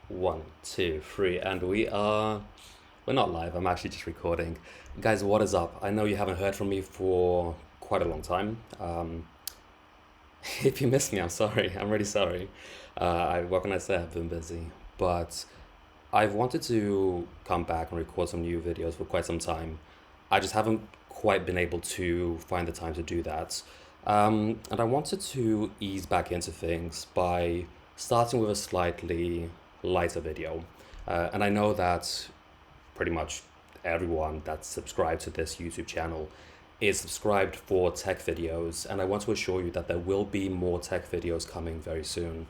One, two, three, and we're not live, I'm actually just recording. Guys, what is up? I know you haven't heard from me for quite a long time. If you missed me, I'm sorry. I'm really sorry. What can I say? I've been busy. But I've wanted to come back and record some new videos for quite some time. I just haven't quite been able to find the time to do that. And I wanted to ease back into things by starting with a slightly lighter video. And I know that pretty much everyone that's subscribed to this YouTube channel is subscribed for tech videos, and I want to assure you that there will be more tech videos coming very soon.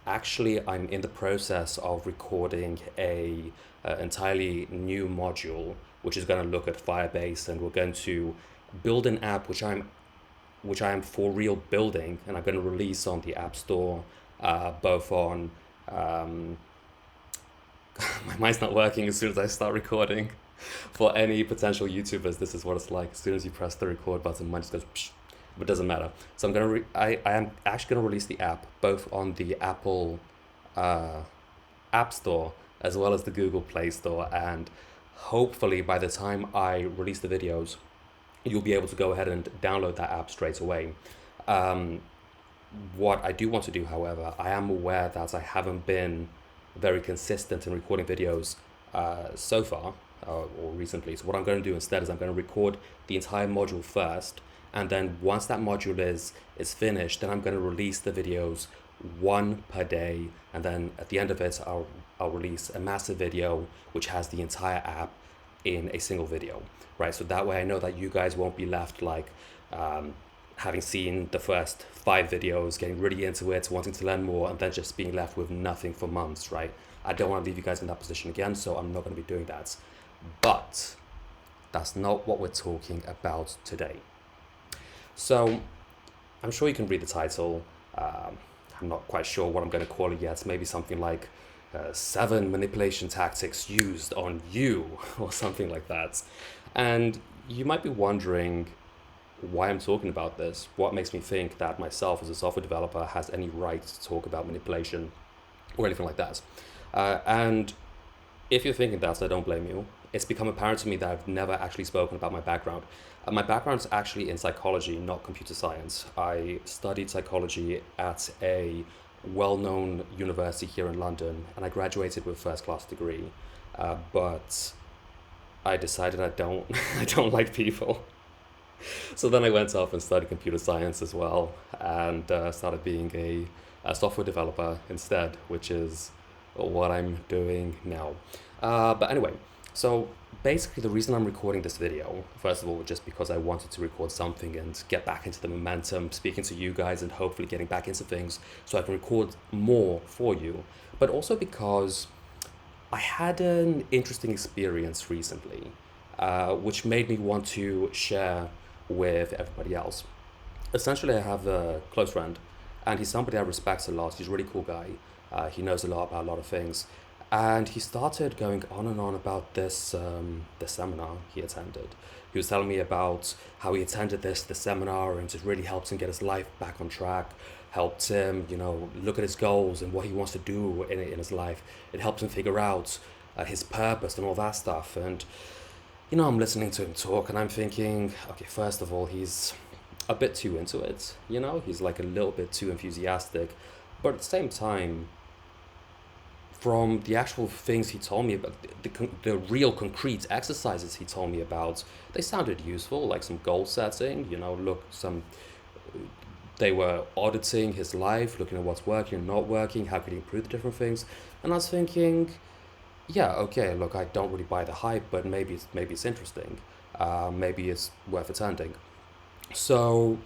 Actually, I'm in the process of recording a entirely new module, which is going to look at Firebase, and we're going to build an app which I am for real building, and I'm going to release on the App Store, both on um, my mind's not working as soon as I start recording. For any potential YouTubers, this is what it's like. As soon as you press the record button, mine just goes psh, but it doesn't matter. So I am actually gonna release the app both on the Apple uh, App Store as well as the Google Play Store, and hopefully by the time I release the videos, you'll be able to go ahead and download that app straight away. Um, what I do want to do, however, I am aware that I haven't been very consistent in recording videos so far or recently. So what I'm going to do instead is I'm going to record the entire module first, and then once that module is finished, then I'm going to release the videos one per day, and then at the end of it, I'll release a massive video which has the entire app in a single video, right? So that way I know that you guys won't be left like um, having seen the first five videos, getting really into it, wanting to learn more, and then just being left with nothing for months, right? I don't want to leave you guys in that position again, so I'm not going to be doing that. But that's not what we're talking about today. So I'm sure you can read the title. I'm not quite sure what I'm going to call it yet. Maybe something like seven manipulation tactics used on you, or something like that. And you might be wondering why I'm talking about this. What makes me think that myself as a software developer has any right to talk about manipulation or anything like that? And if you're thinking that, I don't blame you. It's become apparent to me that I've never actually spoken about my background. My background's actually in psychology, not computer science. I studied psychology at a well-known university here in London, and I graduated with a first-class degree. But I decided I don't, I don't like people. So then I went off and studied computer science as well, and started being a software developer instead, which is what I'm doing now. But anyway, so basically the reason I'm recording this video, first of all, just because I wanted to record something and get back into the momentum, speaking to you guys and hopefully getting back into things so I can record more for you, but also because I had an interesting experience recently, which made me want to share with everybody else. Essentially, I have a close friend, and he's somebody I respect a lot. He's a really cool guy. He knows a lot about a lot of things, and he started going on and on about this seminar he attended. He was telling me about how he attended this seminar, and it really helped him get his life back on track. Helped him, look at his goals and what he wants to do in his life. It helped him figure out his purpose and all that stuff. And I'm listening to him talk, and I'm thinking, okay, first of all, he's a bit too into it. He's like a little bit too enthusiastic, but at the same time, from the actual things he told me about, the real concrete exercises he told me about, they sounded useful, like some goal setting. Look, some they were auditing his life, looking at what's working and not working, how could he improve the different things. And I was thinking, yeah, okay, look, I don't really buy the hype, but maybe it's interesting. Maybe it's worth attending. So,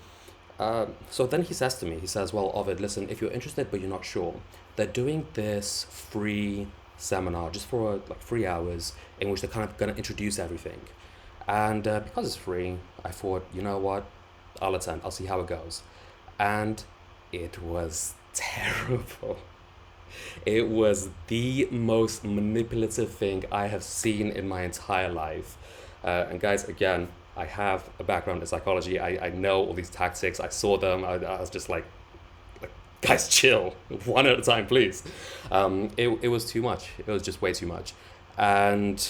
so then he says to me, he says, well, Ovid, listen, if you're interested but you're not sure, they're doing this free seminar just for like 3 hours in which they're kind of going to introduce everything. And because it's free, I thought, you know what, I'll attend, I'll see how it goes. And it was terrible. It was the most manipulative thing I have seen in my entire life. And guys, again, I have a background in psychology. I know all these tactics. I saw them. I was just like Guys, chill. One at a time, please. It was too much. It was just way too much. And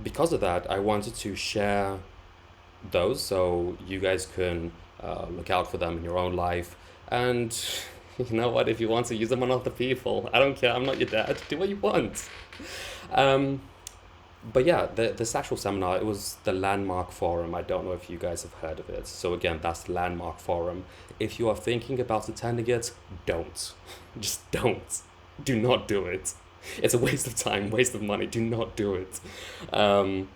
because of that, I wanted to share those so you guys can look out for them in your own life. And you know what? If you want to use them on other people, I don't care. I'm not your dad. Do what you want. Um, but yeah, this actual seminar, it was the Landmark Forum. I don't know if you guys have heard of it. So again, that's the Landmark Forum. If you are thinking about attending it, don't. Just don't. Do not do it. It's a waste of time, waste of money. Do not do it. Um,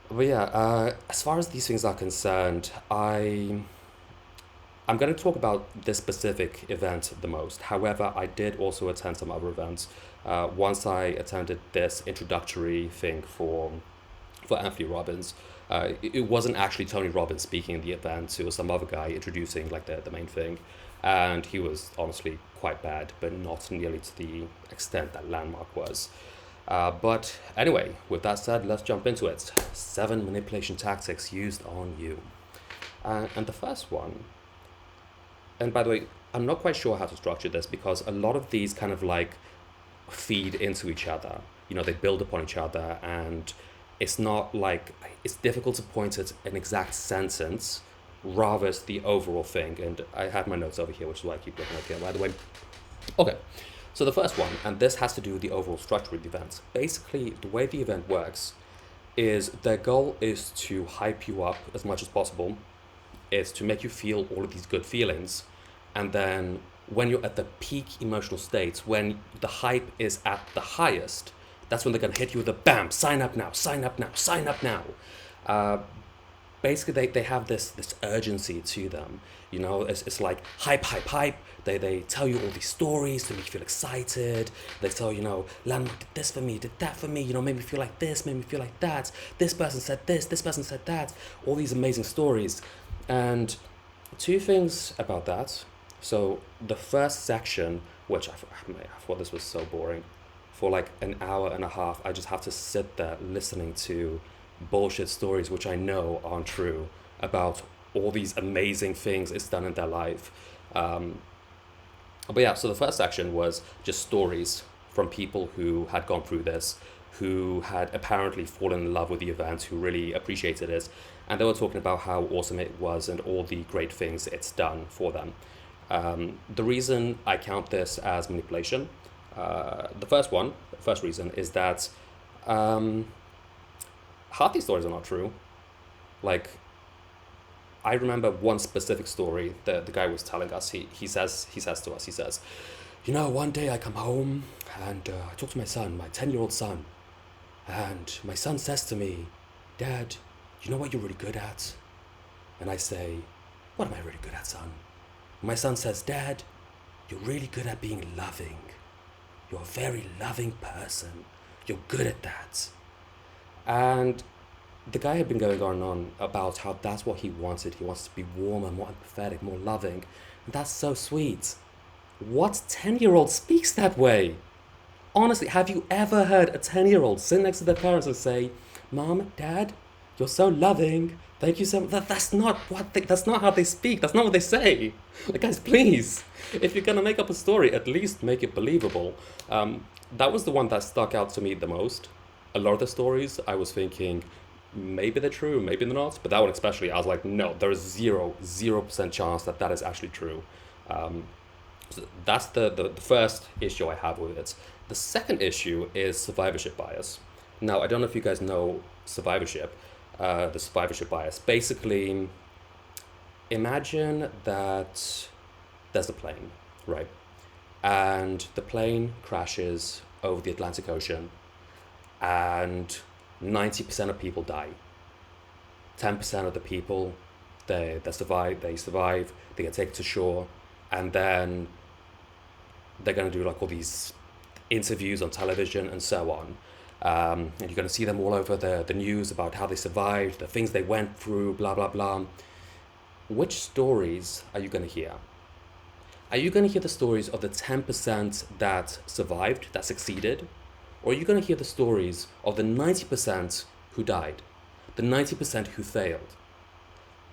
but yeah, as far as these things are concerned, I'm going to talk about this specific event the most. However, I did also attend some other events. Once I attended this introductory thing for Anthony Robbins, it wasn't actually Tony Robbins speaking in the event. It was some other guy introducing like the main thing, and he was honestly quite bad, but not nearly to the extent that Landmark was. But anyway, with that said, let's jump into it. 7 manipulation tactics used on you. And the first one, and by the way, I'm not quite sure how to structure this because a lot of these kind of like feed into each other. You know, they build upon each other, and it's not like it's difficult to point at an exact sentence, rather it's the overall thing. And I have my notes over here, which is why I keep looking at here, by the way. Okay, so the first one, and this has to do with the overall structure of the event. Basically, the way the event works is their goal is to hype you up as much as possible, is to make you feel all of these good feelings. And then when you're at the peak emotional state, when the hype is at the highest, that's when they're going to hit you with a bam, sign up now, sign up now, sign up now. Uh, Basically, they have this urgency to them. You know, it's like hype, hype, hype. They tell you all these stories to make you feel excited. They tell you know, Landmark did this for me, did that for me, you know, made me feel like this, made me feel like that. This person said this person said that. All these amazing stories. And two things about that. So the first section, which I thought this was so boring, for like an hour and a half, I just have to sit there listening to bullshit stories which I know aren't true about all these amazing things it's done in their life. But yeah, so the first section was just stories from people who had gone through this, who had apparently fallen in love with the event, who really appreciated it, and they were talking about how awesome it was and all the great things it's done for them. The reason I count this as manipulation, the first reason is that half these stories are not true. Like, I remember one specific story that the guy was telling us. He says to us, he says, you know, one day I come home and I talk to my son, my 10-year-old son, and my son says to me, Dad, you know what you're really good at? And I say, what am I really good at, son? My son says, Dad, you're really good at being loving. You're a very loving person. You're good at that. And the guy had been going on and on about how that's what he wanted. He wants to be warmer, more empathetic, more loving. And that's so sweet. What 10-year-old speaks that way? Honestly, have you ever heard a 10-year-old sit next to their parents and say, Mom, Dad, you're so loving. Thank you so much. That's not how they speak. That's not what they say. Like, guys, please, if you're gonna make up a story, at least make it believable. That was the one that stuck out to me the most. A lot of the stories, I was thinking, maybe they're true, maybe they're not. But that one especially, I was like, no, there is 0% chance that is actually true. So that's the first issue I have with it. The second issue is survivorship bias. Now, I don't know if you guys know survivorship, the survivorship bias. Basically, imagine that there's a plane, right? And the plane crashes over the Atlantic Ocean, and 90% of people die. 10% of the people, they survive, they get taken to shore, and then they're going to do like all these interviews on television and so on. And you're going to see them all over the news about how they survived, the things they went through, blah, blah, blah. Which stories are you going to hear? Are you going to hear the stories of the 10% that survived, that succeeded? Or are you going to hear the stories of the 90% who died, the 90% who failed?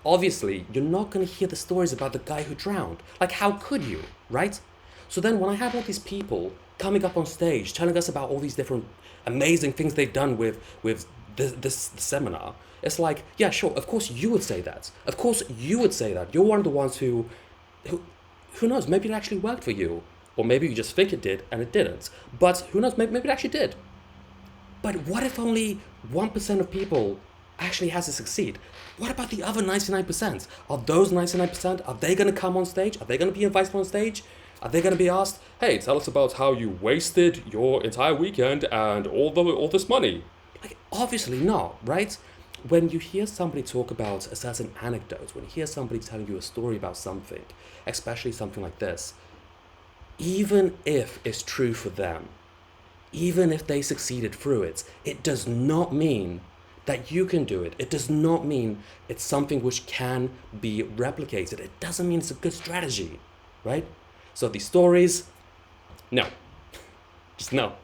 Obviously, you're not going to hear the stories about the guy who drowned. Like, how could you, right? So then when I have all these people coming up on stage telling us about all these different amazing things they've done with this seminar, it's like, yeah, sure, of course you would say that. Of course you would say that. You're one of the ones who who knows, maybe it actually worked for you. Or maybe you just think it did and it didn't. But who knows, maybe it actually did. But what if only 1% of people actually has to succeed? What about the other 99%? Are those 99%, are they going to come on stage? Are they going to be invited on stage? Are they going to be asked, hey, tell us about how you wasted your entire weekend and all this money? Like, obviously not, right? When you hear somebody talk about a certain anecdote, when you hear somebody telling you a story about something, especially something like this, even if it's true for them, even if they succeeded through it, it does not mean that you can do it. It does not mean it's something which can be replicated. It doesn't mean it's a good strategy, right? So these stories, no, just no.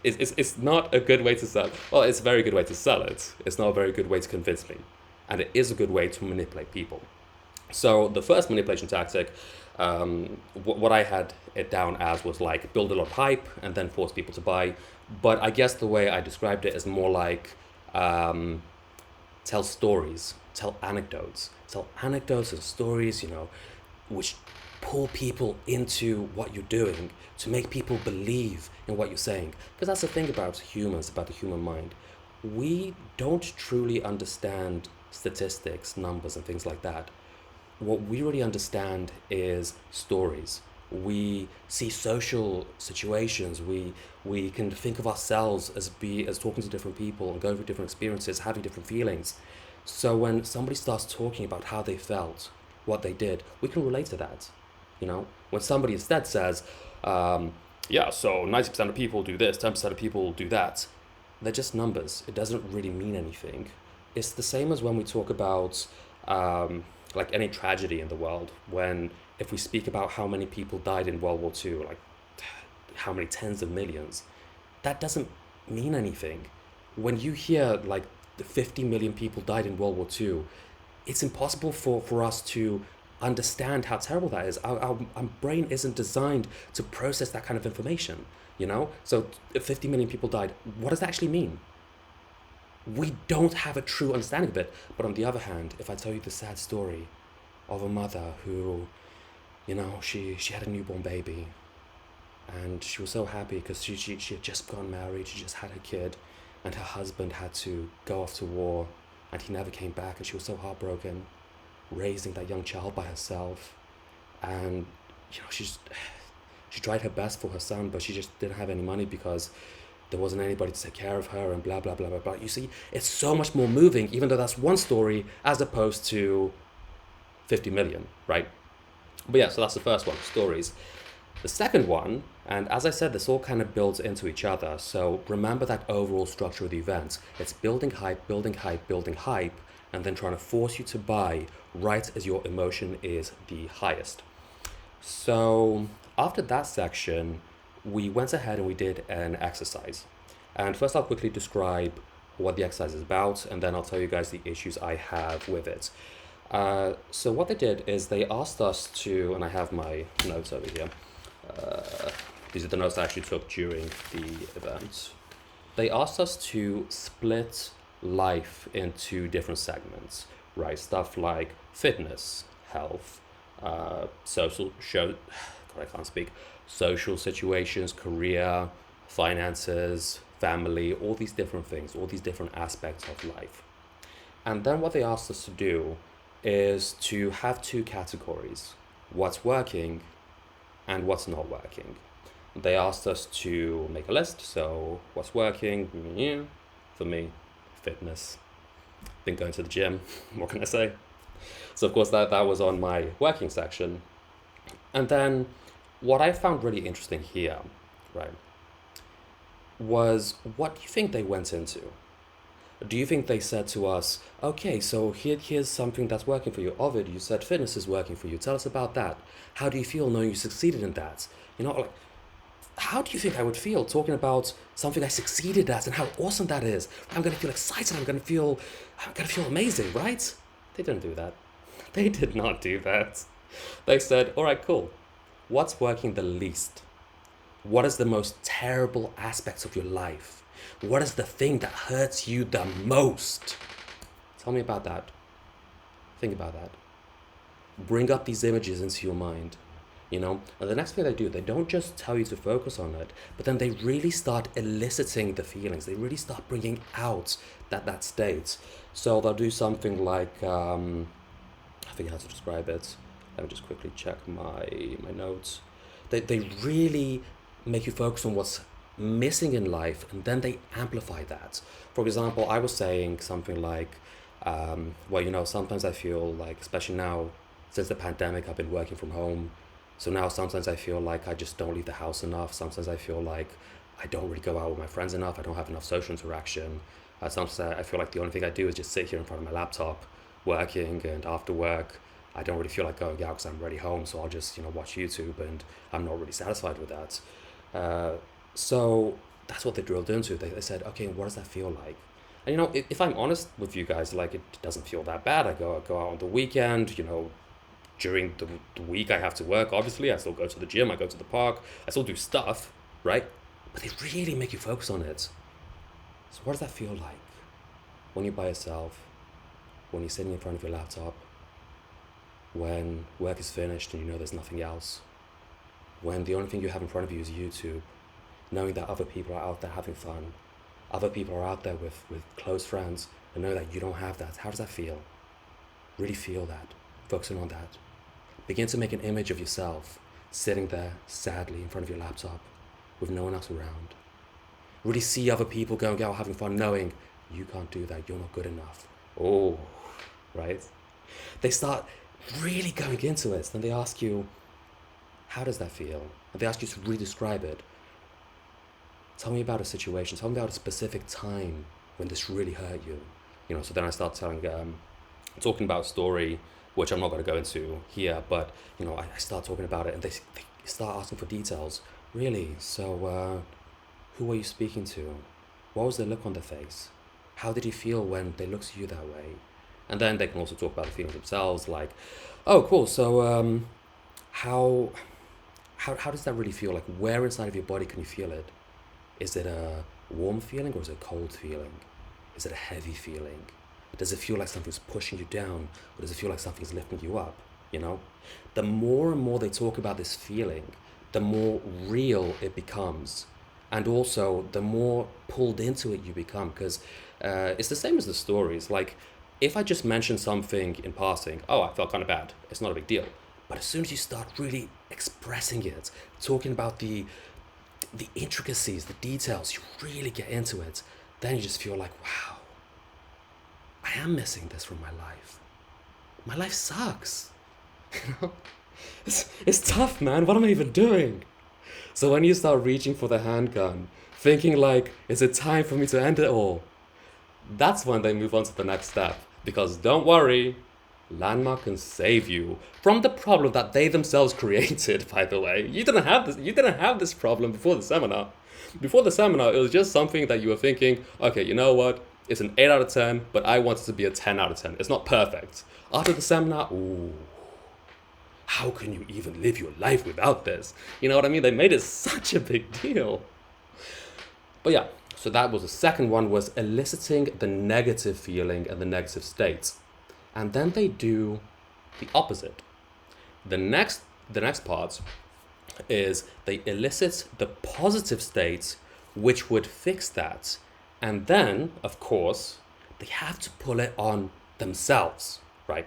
It's not a good way to sell. Well, it's a very good way to sell it. It's not a very good way to convince me. And it is a good way to manipulate people. So the first manipulation tactic, what I had it down as was like build a lot of hype and then force people to buy. But I guess the way I described it is more like tell stories, tell anecdotes and stories, which pull people into what you're doing to make people believe in what you're saying. Because that's the thing about humans, about the human mind. We don't truly understand statistics, numbers, and things like that. What we really understand is stories. We see social situations. We can think of ourselves as talking to different people and going through different experiences, having different feelings. So when somebody starts talking about how they felt, what they did, we can relate to that. When somebody instead says, yeah, so 90% of people do this, 10% of people do that, they're just numbers. It doesn't really mean anything. It's the same as when we talk about like any tragedy in the world, when if we speak about how many people died in World War II, like how many tens of millions, that doesn't mean anything. When you hear like 50 million people died in World War II, it's impossible for us to understand how terrible that is. Our brain isn't designed to process that kind of information, So if 50 million people died, what does that actually mean? We don't have a true understanding of it. But on the other hand, if I tell you the sad story of a mother who, she had a newborn baby and she was so happy because she had just gotten married, she just had a kid, and her husband had to go off to war and he never came back, and she was so heartbroken, raising that young child by herself. And, she tried her best for her son, but she just didn't have any money because there wasn't anybody to take care of her, and blah, blah, blah, blah, blah. You see, it's so much more moving, even though that's one story, as opposed to 50 million, right? But yeah, so that's the first one, stories. The second one, and as I said, this all kind of builds into each other. So remember that overall structure of the event. It's building hype, building hype, building hype, and then trying to force you to buy right as your emotion is the highest. So after that section, we went ahead and we did an exercise. And first I'll quickly describe what the exercise is about, and then I'll tell you guys the issues I have with it. So what they did is they asked us to, and I have my notes over here. These are the notes I actually took during the event. They asked us to split life into different segments, right? Stuff like fitness, health, social situations, career, finances, family, all these different things, all these different aspects of life. And then what they asked us to do is to have two categories: what's working and what's not working. They asked us to make a list. So what's working? Yeah, for me, fitness. Been going to the gym. What can I say? So of course that was on my working section. And then what I found really interesting here, right, was what do you think they went into? Do you think they said to us, okay, so here's something that's working for you. Ovid, you said fitness is working for you. Tell us about that. How do you feel knowing you succeeded in that? Like, how do you think I would feel talking about something I succeeded at and how awesome that is? I'm going to feel excited. I'm going to feel amazing, right? They didn't do that. They did not do that. They said, all right, cool. What's working the least? What is the most terrible aspects of your life? What is the thing that hurts you the most? Tell me about that. Think about that. Bring up these images into your mind. And the next thing they do, they don't just tell you to focus on it, but then they really start eliciting the feelings. They really start bringing out that state. So they'll do something like, I think how to describe it. Let me just quickly check my notes. They really make you focus on what's missing in life, and then they amplify that. For example, I was saying something like, sometimes I feel like, especially now, since the pandemic, I've been working from home. So now sometimes I feel like I just don't leave the house enough. Sometimes I feel like I don't really go out with my friends enough. I don't have enough social interaction. Sometimes I feel like the only thing I do is just sit here in front of my laptop working, and after work, I don't really feel like going out because I'm already home. So I'll just, watch YouTube, and I'm not really satisfied with that. So that's what they drilled into. They said, okay, what does that feel like? And, if I'm honest with you guys, like, it doesn't feel that bad. I go out on the weekend, during the week I have to work, obviously. I still go to the gym, I go to the park, I still do stuff, right? But they really make you focus on it. So what does that feel like? When you're by yourself, when you're sitting in front of your laptop, when work is finished and there's nothing else, when the only thing you have in front of you is YouTube, knowing that other people are out there having fun, other people are out there with close friends, and know that you don't have that. How does that feel? Really feel that. Focusing on that. Begin to make an image of yourself sitting there sadly in front of your laptop with no one else around. Really see other people going out having fun, knowing you can't do that, you're not good enough. Oh, right? They start really going into it. Then they ask you, how does that feel? And they ask you to really describe it. Tell me about a situation. Tell me about a specific time when this really hurt you. So then I start talking about a story, which I'm not going to go into here, but, I start talking about it, and they start asking for details. Really? So, who were you speaking to? What was the look on their face? How did you feel when they looked at you that way? And then they can also talk about the feelings themselves, like, oh, cool, so, how does that really feel? Like, where inside of your body can you feel it? Is it a warm feeling, or is it a cold feeling? Is it a heavy feeling? Does it feel like something's pushing you down, or does it feel like something's lifting you up? The more and more they talk about this feeling, the more real it becomes, and also the more pulled into it you become. Because it's the same as the stories. Like, if I just mention something in passing, oh, I felt kind of bad, it's not a big deal. But as soon as you start really expressing it, talking about the intricacies, the details, you really get into it, then you just feel like, wow, I am missing this from my life. My life sucks. It's tough, man. What am I even doing? So when you start reaching for the handgun, thinking like, is it time for me to end it all? That's when they move on to the next step. Because don't worry, Landmark can save you from the problem that they themselves created, by the way. You didn't have this problem before the seminar. Before the seminar, it was just something that you were thinking, okay, you know what? It's an 8 out of 10, but I want it to be a 10 out of 10. It's not perfect. After the seminar, ooh, how can you even live your life without this? You know what I mean? They made it such a big deal. But yeah, so that was the second one, was eliciting the negative feeling and the negative states. And then they do the opposite. The next part is they elicit the positive states, which would fix that. And then, of course, they have to pull it on themselves, right?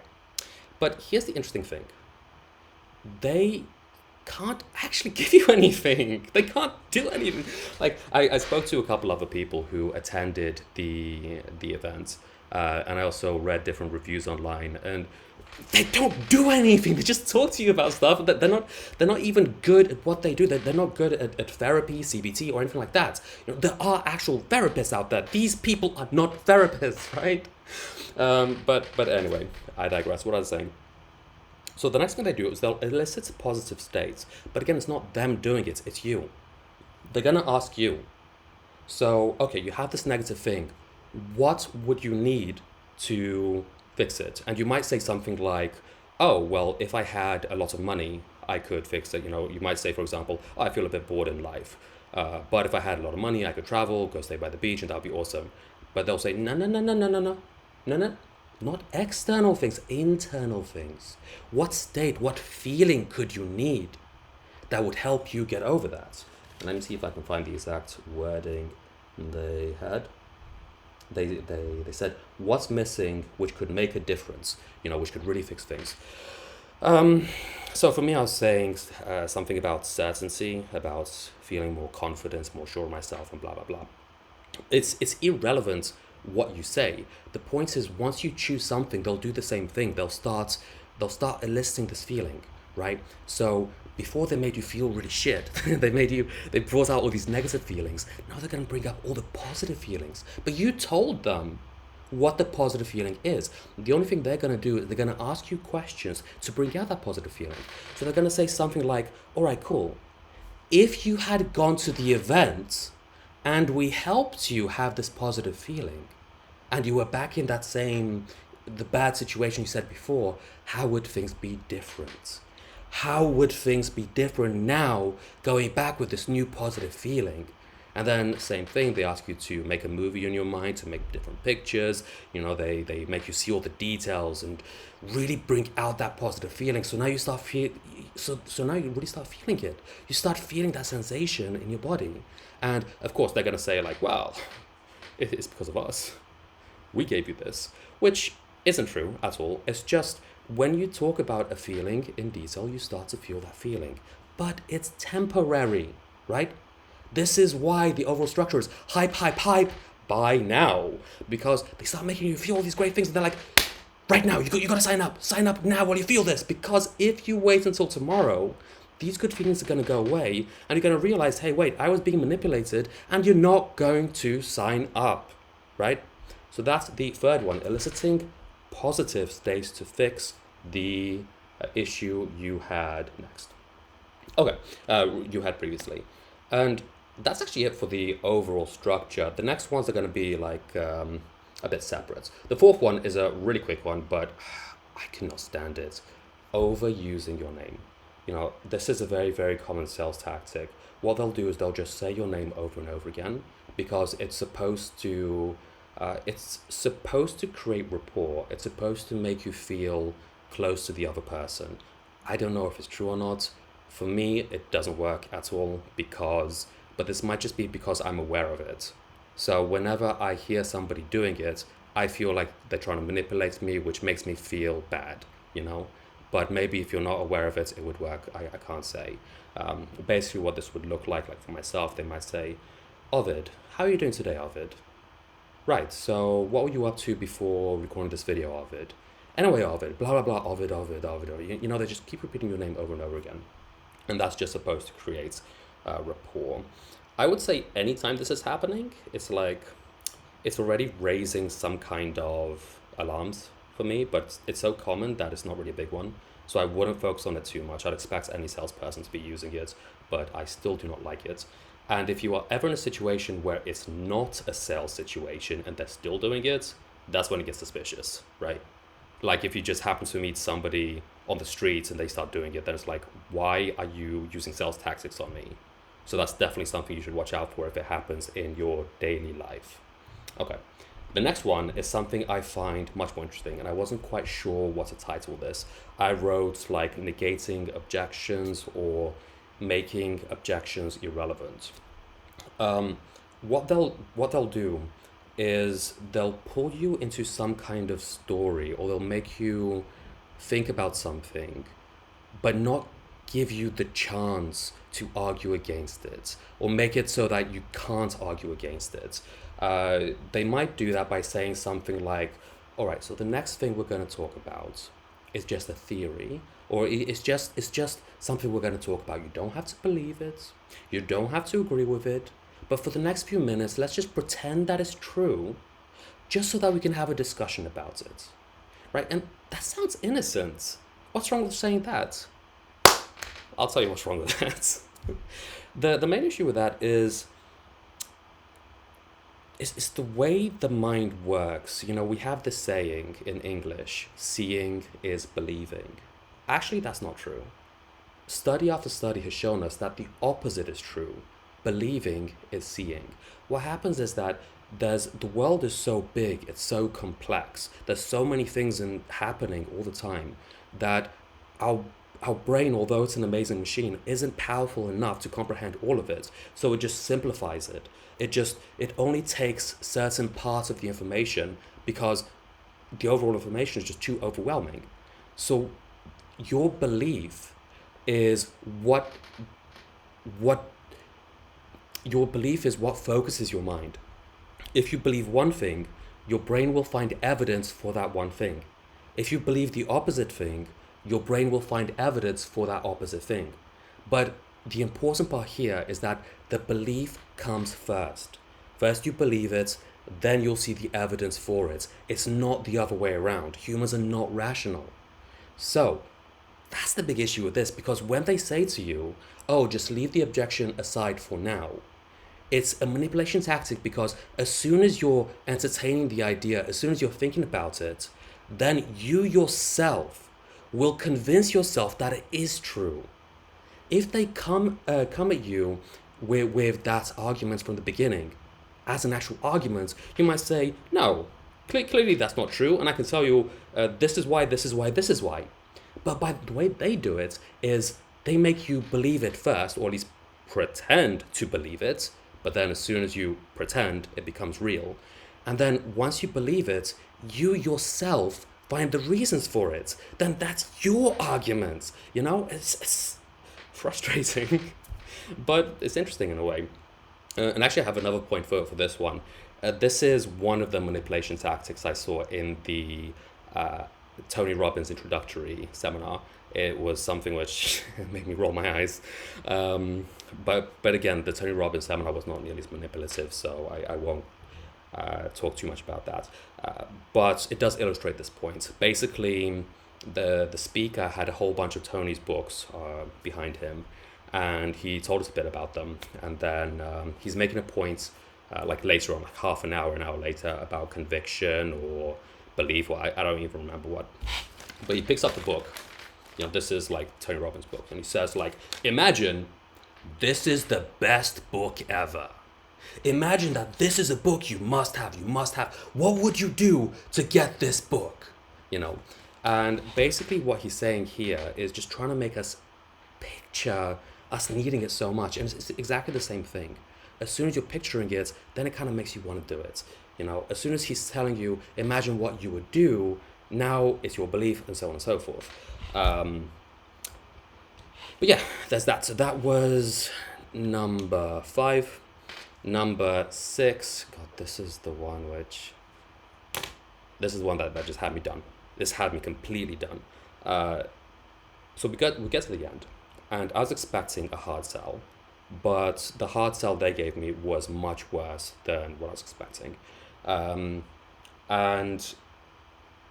But here's the interesting thing. They can't actually give you anything. They can't do anything. Like, I spoke to a couple other people who attended the event, and I also read different reviews online, and they don't do anything. They just talk to you about stuff. They're not even good at what they do. They're not good at therapy, CBT, or anything like that. There are actual therapists out there. These people are not therapists, right? But anyway, I digress. What I was saying. So the next thing they do is they'll elicit positive states. But again, it's not them doing it. It's you. They're going to ask you. So, okay, you have this negative thing. What would you need to fix it. And you might say something like, oh, well, if I had a lot of money, I could fix it. You might say, for example, oh, I feel a bit bored in life. But if I had a lot of money, I could travel, go stay by the beach, and that would be awesome. But they'll say, no, no, no, no, no, no, no, no, no, not external things, internal things. What state, what feeling could you need that would help you get over that? And let me see if I can find the exact wording they had. They said, what's missing which could make a difference, which could really fix things. So for me, I was saying something about certainty, about feeling more confidence, more sure of myself, and blah, blah, blah. It's irrelevant what you say. The point is, once you choose something, they'll do the same thing. They'll start eliciting this feeling, right? So before they made you feel really shit, they brought out all these negative feelings. Now they're going to bring up all the positive feelings. But you told them what the positive feeling is. The only thing they're going to do is they're going to ask you questions to bring out that positive feeling. So they're going to say something like, all right, cool. If you had gone to the event and we helped you have this positive feeling and you were back in the bad situation you said before, how would things be different? How would things be different now going back with this new positive feeling? And then same thing, they ask you to make a movie in your mind, to make different pictures. They make you see all the details and really bring out that positive feeling. So now you start so now you really start feeling it. You start feeling that sensation in your body. And of course they're gonna say like, well, it's because of us. We gave you this, which isn't true at all. It's just when you talk about a feeling in detail, you start to feel that feeling, but it's temporary, right? This is why the overall structure is hype, hype, hype, buy now. Because they start making you feel all these great things and they're like, right now, you got to sign up now while you feel this. Because if you wait until tomorrow, these good feelings are going to go away and you're going to realize, hey, wait, I was being manipulated and you're not going to sign up, right? So that's the third one, eliciting positive states to fix the issue you had next. Okay, you had previously. And that's actually it for the overall structure. The next ones are going to be like a bit separate. The fourth one is a really quick one, but I cannot stand it. Overusing your name. This is a very, very common sales tactic. What they'll do is they'll just say your name over and over again because it's supposed to create rapport. It's supposed to make you feel close to the other person. I don't know if it's true or not. For me, it doesn't work at all but this might just be because I'm aware of it. So whenever I hear somebody doing it, I feel like they're trying to manipulate me, which makes me feel bad, But maybe if you're not aware of it, it would work. I can't say. Basically what this would look like for myself, they might say, Ovid, how are you doing today, Ovid? Right, so what were you up to before recording this video, Ovid? Anyway, Ovid, blah, blah, blah, Ovid, Ovid, Ovid, Ovid. They just keep repeating your name over and over again. And that's just supposed to create rapport. I would say anytime this is happening, it's already raising some kind of alarms for me, but it's so common that it's not really a big one. So I wouldn't focus on it too much. I'd expect any salesperson to be using it, but I still do not like it. And if you are ever in a situation where it's not a sales situation and they're still doing it, that's when it gets suspicious, right? Like if you just happen to meet somebody on the streets and they start doing it, then it's like, why are you using sales tactics on me? So that's definitely something you should watch out for if it happens in your daily life. Okay, the next one is something I find much more interesting, and I wasn't quite sure what to title this. I wrote like negating objections or making objections irrelevant. What they'll do is they'll pull you into some kind of story, or they'll make you think about something, but not give you the chance to argue against it, or make it so that you can't argue against it. They might do that by saying something like, all right, so the next thing we're going to talk about is just a theory, or it's just something we're going to talk about. You don't have to believe it, you don't have to agree with it, but for the next few minutes, let's just pretend that it's true, just so that we can have a discussion about it, right? And that sounds innocent. What's wrong with saying that? I'll tell you what's wrong with that. The main issue with that is it's the way the mind works. You know, we have this saying in English, seeing is believing. Actually, that's not true. Study after study has shown us that the opposite is true. Believing is seeing. What happens is that the world is so big, it's so complex. There's so many things happening all the time that our our brain, although it's an amazing machine, isn't powerful enough to comprehend all of it. So it just simplifies it. It only takes certain parts of the information because the overall information is just too overwhelming. So your belief is what your belief is what focuses your mind. If you believe one thing, your brain will find evidence for that one thing. If you believe the opposite thing, your brain will find evidence for that opposite thing. But the important part here is that the belief comes first. First you believe it, then you'll see the evidence for it. It's not the other way around. Humans are not rational. So that's the big issue with this, because when they say to you, oh, just leave the objection aside for now, it's a manipulation tactic, because as soon as you're entertaining the idea, as soon as you're thinking about it, then you yourself will convince yourself that it is true. If they come at you with that argument from the beginning, as an actual argument, you might say, no, clearly that's not true, and I can tell you this is why, this is why, this is why. But by the way they do it is they make you believe it first, or at least pretend to believe it, but then as soon as you pretend, it becomes real. And then once you believe it, you yourself find the reasons for it. Then that's your argument. You know, it's frustrating, but it's interesting in a way. And actually, I have another point for this one. This is one of the manipulation tactics I saw in the Tony Robbins introductory seminar. It was something which made me roll my eyes. But again, the Tony Robbins seminar was not nearly as manipulative, so I won't talk too much about that. But it does illustrate this point. Basically, the speaker had a whole bunch of Tony's books behind him, and he told us a bit about them. And then he's making a point, like later on, like half an hour later, about conviction or belief, or I don't even remember what. But he picks up the book. You know, this is like Tony Robbins' book, and he says, like, imagine this is the best book ever. Imagine that this is a book you must have. What would you do to get this book? You know, and basically what he's saying here is just trying to make us picture us needing it so much. And it's exactly the same thing. As soon as you're picturing it, then it kind of makes you want to do it. You know, as soon as he's telling you, imagine what you would do, now it's your belief, and so on and so forth. But yeah, there's that. So that was number 5. Number 6, God, this is the one that just had me done. This had me completely done. So we get to the end, and I was expecting a hard sell, but the hard sell they gave me was much worse than what I was expecting. And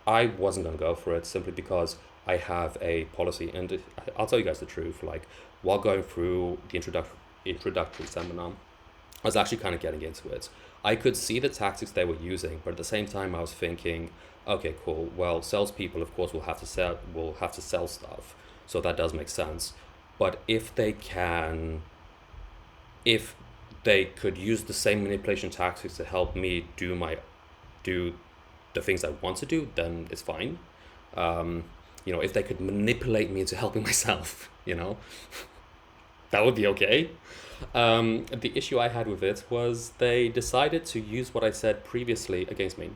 I wasn't going to go for it simply because I have a policy, and I'll tell you guys the truth, like, while going through the introductory seminar, I was actually kind of getting into it. I could see the tactics they were using, but at the same time I was thinking, okay, cool, well, salespeople, of course, will have to sell stuff, so that does make sense. But if they could use the same manipulation tactics to help me do the things I want to do, then it's fine. You know, if they could manipulate me into helping myself, you know, that would be okay. The issue I had with it was they decided to use what I said previously against me.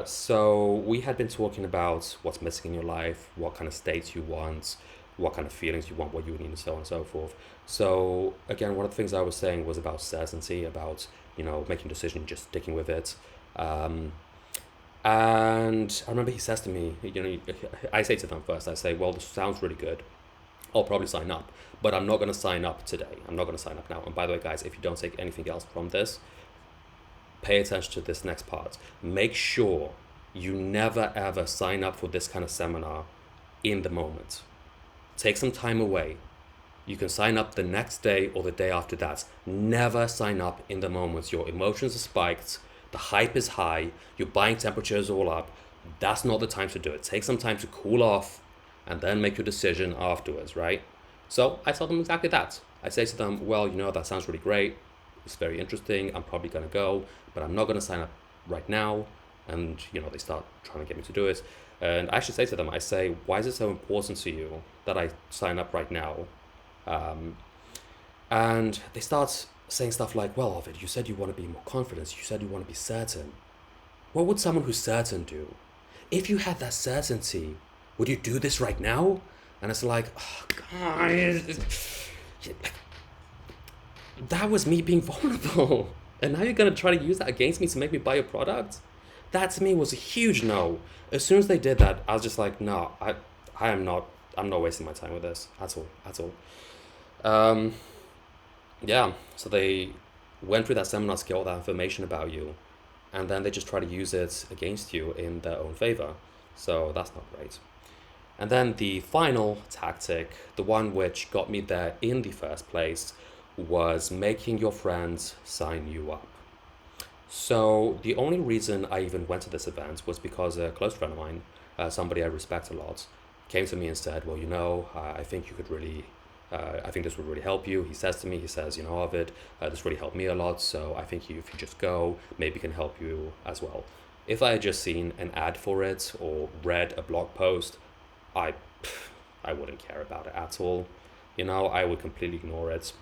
So we had been talking about what's missing in your life, what kind of states you want, what kind of feelings you want, what you need, and so on and so forth. So again, one of the things I was saying was about certainty, about, you know, making a decision, just sticking with it. And I remember he says to me, you know, I say to them first, I say, well, this sounds really good. I'll probably sign up, but I'm not going to sign up today. I'm not going to sign up now. And by the way, guys, if you don't take anything else from this, pay attention to this next part. Make sure you never, ever sign up for this kind of seminar in the moment. Take some time away. You can sign up the next day or the day after that. Never sign up in the moment. Your emotions are spiked, the hype is high, your buying temperature is all up. That's not the time to do it. Take some time to cool off and then make your decision afterwards, right? So I tell them exactly that. I say to them, well, that sounds really great. It's very interesting. I'm probably going to go, but I'm not going to sign up right now. And, they start trying to get me to do it. And I actually say to them, I say, why is it so important to you that I sign up right now? And they start saying stuff like, well, Ovid, you said you want to be more confident. You said you want to be certain. What would someone who's certain do? If you had that certainty, would you do this right now? And it's like, oh, guys, that was me being vulnerable. And now you're going to try to use that against me to make me buy your product? That to me was a huge no. As soon as they did that, I was just like, no, I'm not wasting my time with this at all. Yeah, so they went through that seminar to get all that information about you, and then they just try to use it against you in their own favor. So that's not great. And then the final tactic, the one which got me there in the first place, was making your friends sign you up. So the only reason I even went to this event was because a close friend of mine, somebody I respect a lot, came to me and said, well, I think you could really, I think this would really help you. He says, Ovid, this really helped me a lot. So I think if you just go, maybe it can help you as well. If I had just seen an ad for it or read a blog post, I wouldn't care about it at all. I would completely ignore it.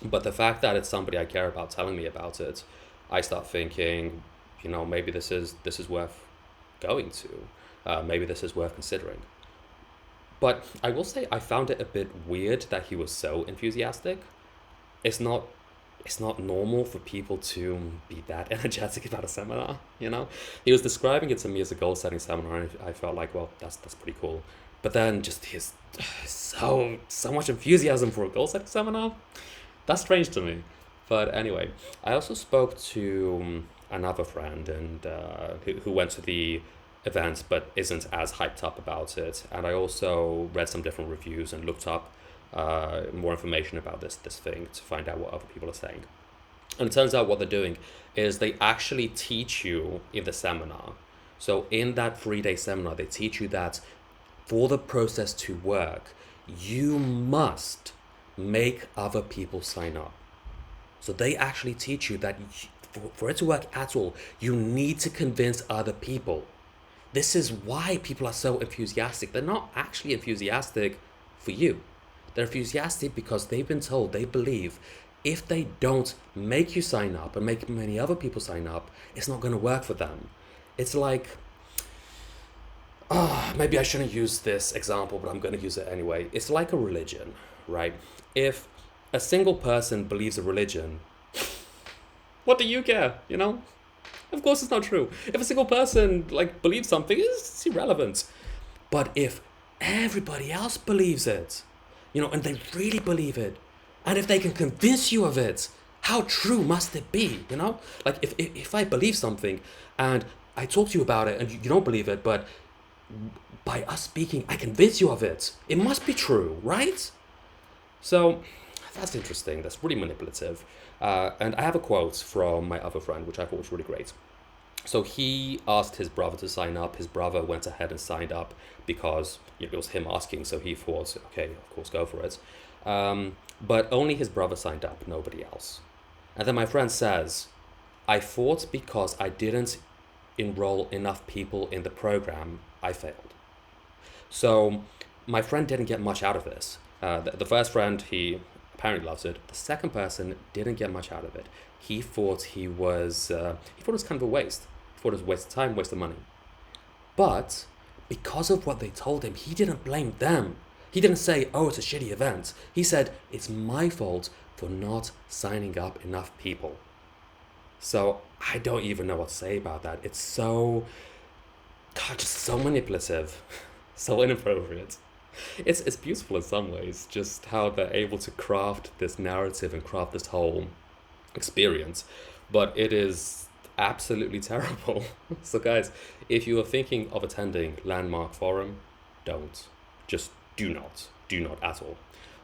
But the fact that it's somebody I care about telling me about it, I start thinking, maybe this is worth going to. Maybe this is worth considering. But I will say I found it a bit weird that he was so enthusiastic. It's not normal for people to be that energetic about a seminar, He was describing it to me as a goal-setting seminar, and I felt like, well, that's pretty cool. But then just his so much enthusiasm for a goal-setting seminar, that's strange to me. But anyway, I also spoke to another friend and who went to the event but isn't as hyped up about it. And I also read some different reviews and looked up more information about this thing to find out what other people are saying. And it turns out what they're doing is they actually teach you in the seminar. So in that 3-day seminar, they teach you that for the process to work, you must make other people sign up. So they actually teach you that for it to work at all, you need to convince other people. This is why people are so enthusiastic. They're not actually enthusiastic for you. They're enthusiastic because they've been told, they believe, if they don't make you sign up and make many other people sign up, it's not going to work for them. It's like, maybe I shouldn't use this example, but I'm going to use it anyway. It's like a religion, right? If a single person believes a religion, what do you care, Of course it's not true. If a single person believes something, it's irrelevant. But if everybody else believes it, and they really believe it, and if they can convince you of it, how true must it be, if I believe something and I talk to you about it and you don't believe it, but by us speaking, I convince you of it, it must be true, right? So that's interesting. That's really manipulative. And I have a quote from my other friend, which I thought was really great. So he asked his brother to sign up. His brother went ahead and signed up because it was him asking. So he thought, okay, of course, go for it. But only his brother signed up, nobody else. And then my friend says, I thought because I didn't enroll enough people in the program, I failed. So my friend didn't get much out of this. The first friend, he apparently loves it. The second person didn't get much out of it. He thought it was kind of a waste. He thought it was a waste of time, waste of money. But because of what they told him, he didn't blame them. He didn't say, oh, it's a shitty event. He said, it's my fault for not signing up enough people. So I don't even know what to say about that. It's just so manipulative, so inappropriate. It's beautiful in some ways, just how they're able to craft this narrative and craft this whole experience, but it is absolutely terrible. So guys, if you are thinking of attending Landmark Forum, don't. Just do not at all.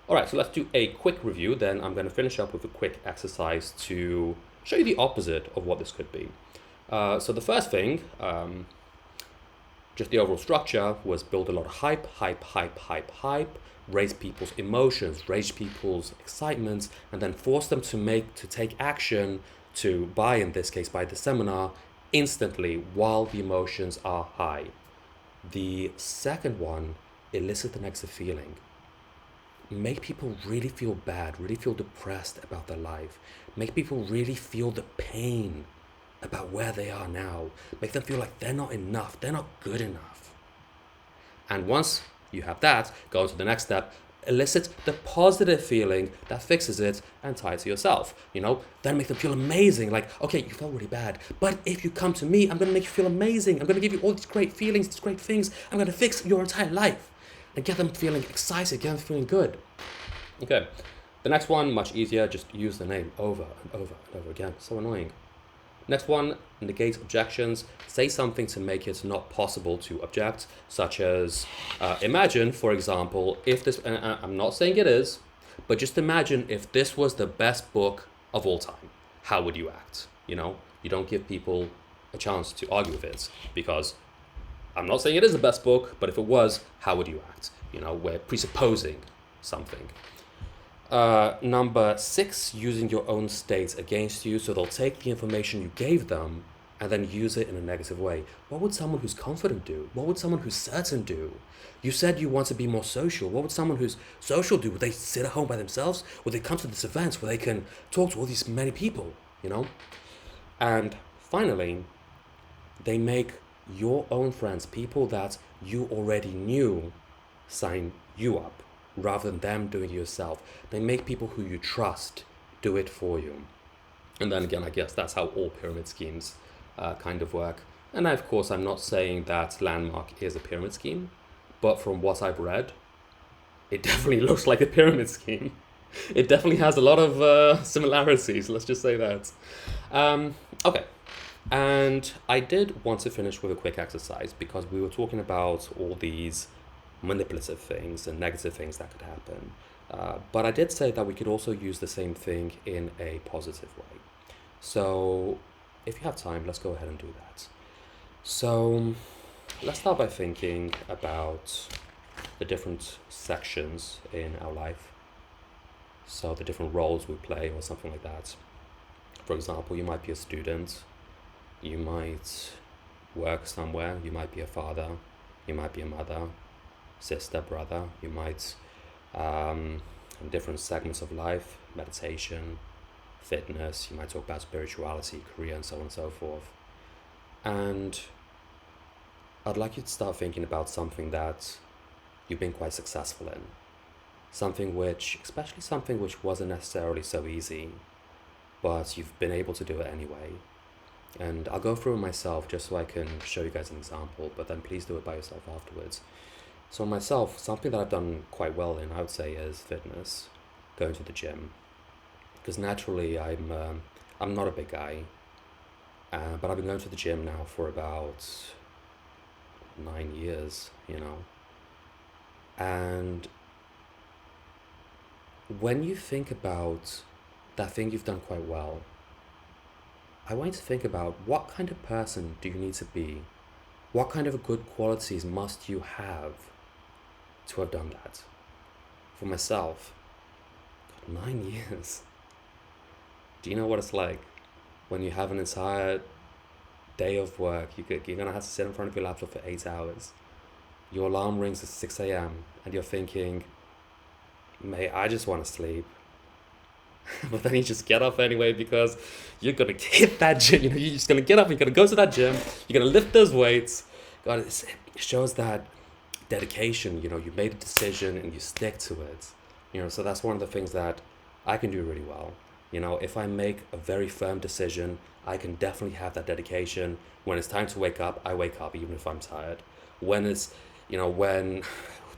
All right, so let's do a quick review. Then I'm going to finish up with a quick exercise to show you the opposite of what this could be. So the first thing, just the overall structure, was build a lot of hype, raise people's emotions, raise people's excitement, and then force them to take action, to buy, in this case, buy the seminar instantly while the emotions are high. The second one, elicit the negative feeling. Make people really feel bad, really feel depressed about their life. Make people really feel the pain about where they are now. Make them feel like they're not enough, they're not good enough. And once you have that, go to the next step, elicit the positive feeling that fixes it and tie it to yourself. Then make them feel amazing. Like, okay, you felt really bad, but if you come to me, I'm going to make you feel amazing. I'm going to give you all these great feelings, these great things. I'm going to fix your entire life and get them feeling excited, get them feeling good. Okay, the next one, much easier. Just use the name over and over and over again. So annoying. Next one, negate objections. Say something to make it not possible to object, such as, imagine, for example, if this, and I'm not saying it is, but just imagine if this was the best book of all time, how would you act? You don't give people a chance to argue with it, because I'm not saying it is the best book, but if it was, how would you act? We're presupposing something. Number 6, using your own state against you. So they'll take the information you gave them and then use it in a negative way. What would someone who's confident do? What would someone who's certain do? You said you want to be more social. What would someone who's social do? Would they sit at home by themselves? Would they come to this event where they can talk to all these many people, And finally, they make your own friends, people that you already knew, sign you up, rather than them doing it yourself. They make people who you trust do it for you. And then again, I guess that's how all pyramid schemes kind of work. And of course, I'm not saying that Landmark is a pyramid scheme, but from what I've read, it definitely looks like a pyramid scheme. It definitely has a lot of similarities, let's just say that. Okay, and I did want to finish with a quick exercise, because we were talking about all these manipulative things and negative things that could happen. But I did say that we could also use the same thing in a positive way. So if you have time, let's go ahead and do that. So let's start by thinking about the different sections in our life. So the different roles we play or something like that. For example, you might be a student, you might work somewhere, you might be a father, you might be a mother, sister, brother, you might in different segments of life, meditation, fitness, you might talk about spirituality, career, and so on and so forth. And I'd like you to start thinking about something that you've been quite successful in, especially something which wasn't necessarily so easy, but you've been able to do it anyway. And I'll go through it myself just so I can show you guys an example, but then please do it by yourself afterwards. So myself, something that I've done quite well in, I would say, is fitness, going to the gym. Because naturally, I'm not a big guy, but I've been going to the gym now for about 9 years, And when you think about that thing you've done quite well, I want you to think about what kind of person do you need to be? What kind of good qualities must you have to have done that? For myself, 9 years. Do you know what it's like when you have an entire day of work? You're going to have to sit in front of your laptop for 8 hours. Your alarm rings at 6 a.m. and you're thinking, mate, I just want to sleep. But then you just get up anyway, because you're going to hit that gym. You're just going to get up, you're going to go to that gym, you're going to lift those weights. God, it shows that dedication. You made a decision and you stick to it. So that's one of the things that I can do really well. If I make a very firm decision, I can definitely have that dedication. When it's time to wake up, I wake up even if I'm tired. When it's, when we're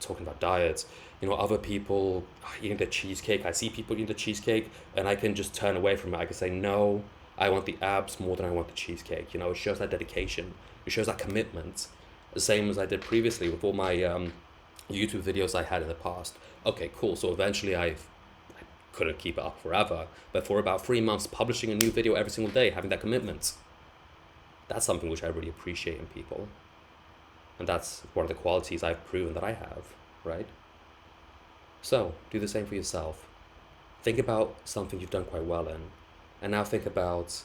talking about diets, other people eating the cheesecake, I see people eating the cheesecake and I can just turn away from it. I can say, no, I want the abs more than I want the cheesecake. It shows that dedication. It shows that commitment. The same as I did previously with all my YouTube videos I had in the past. Okay, cool. So eventually I couldn't keep it up forever, but for about 3 months, publishing a new video every single day, having that commitment, that's something which I really appreciate in people. And that's one of the qualities I've proven that I have, right? So do the same for yourself. Think about something you've done quite well in, and now think about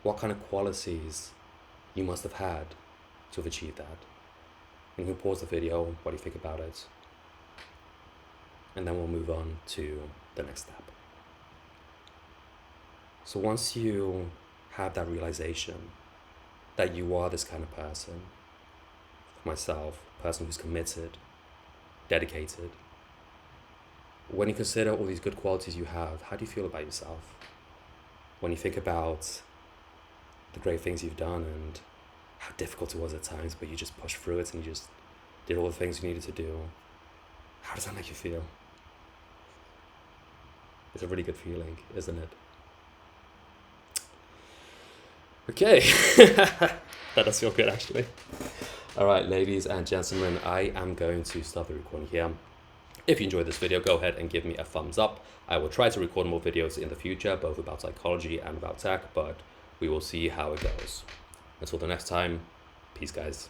what kind of qualities you must have had to have achieved that. And you can pause the video, what do you think about it? And then we'll move on to the next step. So once you have that realization that you are this kind of person, myself, person who's committed, dedicated, when you consider all these good qualities you have, how do you feel about yourself? When you think about the great things you've done and how difficult it was at times, but you just pushed through it and you just did all the things you needed to do, how does that make you feel? It's a really good feeling, isn't it? Okay, that does feel good actually. All right, ladies and gentlemen, I am going to stop the recording here. If you enjoyed this video, go ahead and give me a thumbs up. I will try to record more videos in the future, both about psychology and about tech, but we will see how it goes. Until the next time, peace guys.